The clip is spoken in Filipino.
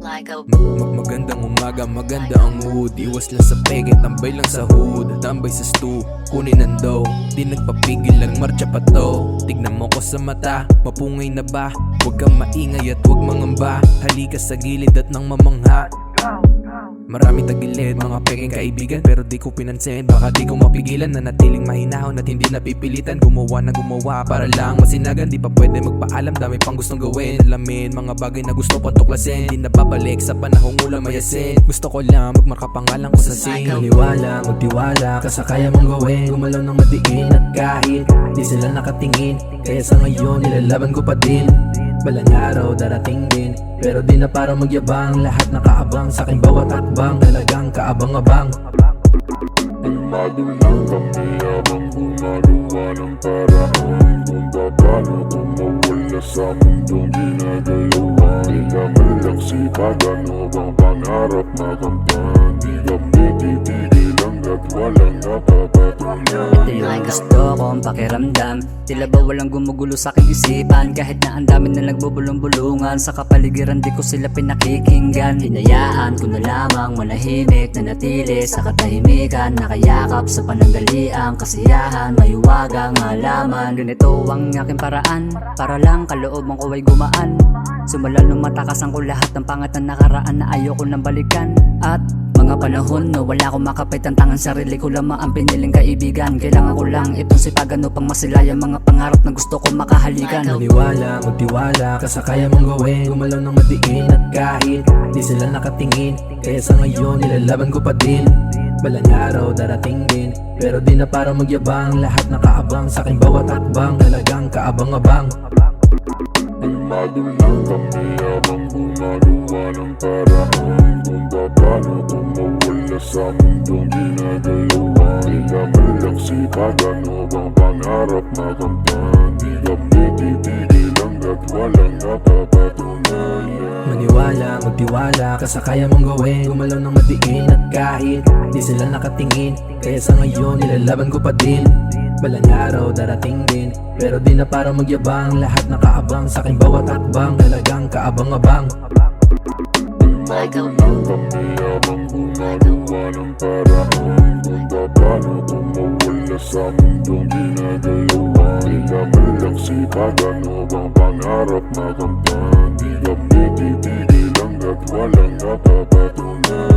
Magandang umaga, maganda ang mood. Iwas lang sa peke, tambay lang sa hood. Tambay sa stew, kunin ang dough. Di nagpapigil, nagmarcha pa to. Tignan mo ko sa mata, mapungay na ba? Huwag kang maingay at huwag mangamba. Halika sa gilid at nang mamangha. Marami tagilid, mga peking kaibigan, pero di ko pinansin. Baka di ko mapigilan na natiling mahinahon at hindi napipilitan. Gumawa na gumawa para lang masinagan. Di pa pwede magpaalam, dami pang gustong gawin. Alamin, mga bagay na gusto pa tuklasin. Di na babalik sa panahong ulang mayasin. Gusto ko lang magmarka pangalan ko sa scene. Maniwala, magtiwala, kasakaya mong gawin. Gumalaw ng madiin at kahit di sila nakatingin, kaya sa ngayon nilalaban ko pa din. Balang araw darating din, pero di na para magyabang. Lahat nakaabang sa aking bawat hakbang, talagang kaabang-abang. Kalmado lang kami habang gumagawa ng paraan. Kung paano kung mawala sa mundong ginagalawan. Di kami lang sipag, ano bang pangarap na kampan. Di kami titigilan at walang napapatunan. Ito yung gusto kong pakiramdam. Tila ba walang gumugulo sa aking isipan. Kahit na ang dami na nagbubulong-bulungan sa kapaligiran, di ko sila pinakikinggan. Hinayaan ko na lamang manahimik na natili sa katahimikan. Nakayakap sa panandaliang kasiyahan, mayuwagang halaman. Ganito ang aking paraan, para lang kalooban ko ay gumaan. Sumalalo matakasan ko lahat ng pangat na nakaraan na ayoko nang balikan. At mga panahon na wala akong makapit ang tangan, sarili ko lamang ang piniling kaibigan. Kailangan ko lang itong sipagan upang masilayan mga pangarap na gusto ko makahalikan. Maniwala, magtiwala, kasakaya mong gawin. Gumalaw ng madiin at kahit di sila nakatingin, kaya sa ngayon nilalaban ko pa din. Balang araw darating din, pero di na para magyabang. Lahat nakaabang sa aking bawat hakbang, talagang kaabang-abang. Kalmado lang kami habang gumagawa ng paraan. Kung paano kung mawala sa mundong ginagalawan. Di kami lang sipag, ano bang pangarap na kampan. Di kami titigilan at walang napapatunayan. Maniwala, magtiwala, kasakaya mong gawin. Gumalaw ng madiin at kahit di sila nakatingin, kaya sa ngayon nilalaban ko pa din. Balang araw darating din, pero di na para magyabang. Lahat nakaabang sa aking bawat hakbang, talagang kaabang-abang. Kalmado lang kami habang gumagawa ng paraan. Kung paano kung mawala sa mundong ginagalawan. Di kami lang sipag, ano bang pangarap na kampan. Di kami titigilan at walang napapatunan.